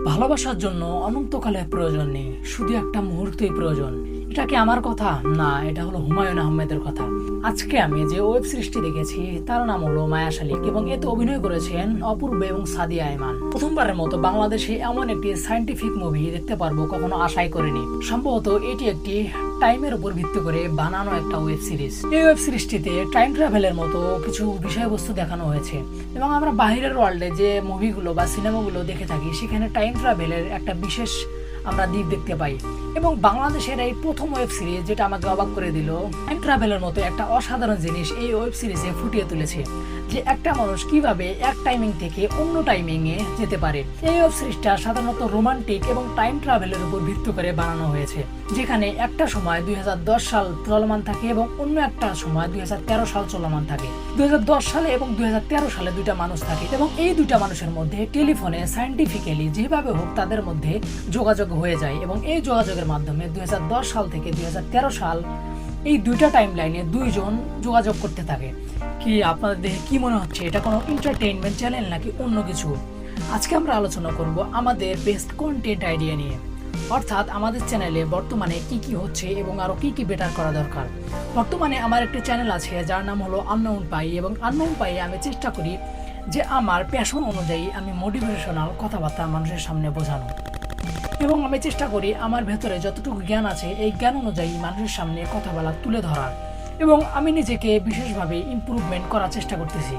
ভালোবাসার জন্য অনন্তকালের প্রয়োজন নেই, শুধু একটা মুহূর্তই প্রয়োজন। এটা কি আমার কথা না, এটা হলো হুমায়ুন আহমেদের কথা। আজকে আমি যে ওয়েব সিরিজটি দেখেছি তার নাম হলো মায়া শালিক এবং এতে অভিনয় করেছেন অপূর্ব এবং সাদিয়া আইমান। প্রথমবারের মতো বাংলাদেশে এমন একটি সায়েন্টিফিক মুভি দেখতে পারবো কখনো আশাই করিনি। সম্ভবত এটি একটি টাইমের উপর ভিত্তি করে বানানো একটা ওয়েব সিরিজ। এই ওয়েব সিরিজটিতে টাইম ট্রাভেলের মতো কিছু বিষয়বস্তু দেখানো হয়েছে এবং আমরা বাহিরের ওয়ার্ল্ডে যে মুভিগুলো বা সিনেমাগুলো দেখে থাকি সেখানে টাইম ট্রাভেলের একটা বিশেষ আমরা দিক দেখতে পাই। এবং বাংলাদেশের এই প্রথম ওয়েব সিরিজ যেটা আমাকে অবাক করে দিল, টাইম ট্রাভেলের মতো একটা অসাধারণ জিনিস এই ওয়েব সিরিজে ফুটিয়ে তুলেছে যে একটা মানুষ কিভাবে এক টাইমিং থেকে অন্য টাইমিং এ যেতে পারে। এই ওয়েব সিরিজটা সাধারণত রোমান্টিক এবং টাইম ট্রাভেলের উপর ভিত্তি করে বানানো হয়েছে, যেখানে একটা সময় 2010 সাল চলমান থাকে এবং অন্য একটা সময় 2013 সাল চলমান থাকে। 2010 সালে এবং 2013 সালে দুইটা মানুষ থাকে এবং এই দুইটা মানুষের মধ্যে টেলিফোনে সায়েন্টিফিক্যালি যেভাবে হোক তাদের মধ্যে যোগাযোগ হয়ে যায় এবং এই যোগাযোগের মাধ্যমে 2010 সাল থেকে 2013 সাল এই দুইটা টাইম লাইনে দুইজন যোগাযোগ করতে থাকে। কি আপনাদের দেখে কি মনে হচ্ছে এটা কোনো এন্টারটেইনমেন্ট চ্যানেল নাকি অন্য কিছু? আজকে আমরা আলোচনা করব আমাদের বেস্ট কন্টেন্ট আইডিয়া নিয়ে, অর্থাৎ আমাদের চ্যানেলে বর্তমানে কি কি হচ্ছে এবং আরো কি কি বেটার করা দরকার। বর্তমানে আমার একটা চ্যানেল আছে যার নাম হলো আননোন পাই এবং আননোন পাই আমি চেষ্টা করি যে আমার প্যাশন অনুযায়ী আমি মোটিভেশনাল কথাবার্তা মানুষের সামনে বোঝানো এবং আমি চেষ্টা করি আমার ভেতরে যতটুকু জ্ঞান আছে এই জ্ঞান অনুযায়ী মানুষের সামনে কথা বলা তুলে ধরার এবং আমি নিজেকে বিশেষভাবে ইমপ্রুভমেন্ট করার চেষ্টা করতেছি।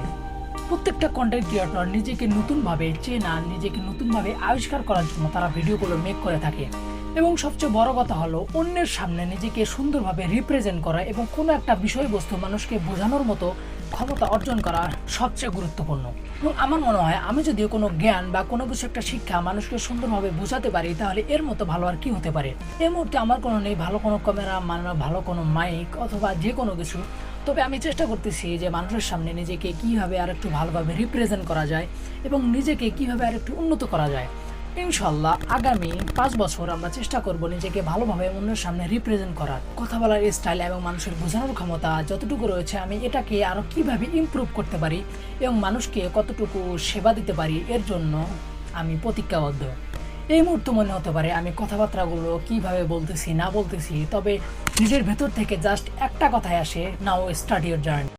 প্রত্যেকটা কন্টেন্ট ক্রিয়েটর নিজেকে নতুনভাবে চেনা, নিজেকে নতুনভাবে আবিষ্কার করার জন্য তারা ভিডিওগুলো মেক করে থাকে এবং সবচেয়ে বড় কথা হলো অন্যের সামনে নিজেকে সুন্দরভাবে রিপ্রেজেন্ট করা এবং কোনো একটা বিষয়বস্তু মানুষকে বোঝানোর মতো ক্ষমতা অর্জন করা সবচেয়ে গুরুত্বপূর্ণ। এবং আমার মনে হয় আমি যদি কোনো জ্ঞান বা কোনো কিছু একটা শিক্ষা মানুষকে সুন্দরভাবে বোঝাতে পারি তাহলে এর মতো ভালো আর কি হতে পারে। এই মুহূর্তে আমার কোনো নেই ভালো কোনো ক্যামেরা, মানে ভালো কোনো মাইক অথবা যে কোনো কিছু, তবে আমি চেষ্টা করতেছি যে মানুষের সামনে নিজেকে কীভাবে আর একটু ভালোভাবে রিপ্রেজেন্ট করা যায় এবং নিজেকে কীভাবে আর একটু উন্নত করা যায়। ইনশাল্লাহ আগামী 5 বছর আমরা চেষ্টা করব নিজেকে ভালোভাবে অন্যের সামনে রিপ্রেজেন্ট করার। কথা বলার স্টাইল এবং মানুষের বোঝানোর ক্ষমতা যতটুকু রয়েছে আমি এটাকে আরও কীভাবে ইমপ্রুভ করতে পারি এবং মানুষকে কতটুকু সেবা দিতে পারি এর জন্য আমি প্রতিজ্ঞাবদ্ধ। এই মুহূর্তে মনে হতে পারে আমি কথাবার্তাগুলো কিভাবে বলতেছি না বলতেছি, তবে নিজের ভেতর থেকে জাস্ট একটা কথাই আসে, নাও স্টার্ট ইউর জার্নি।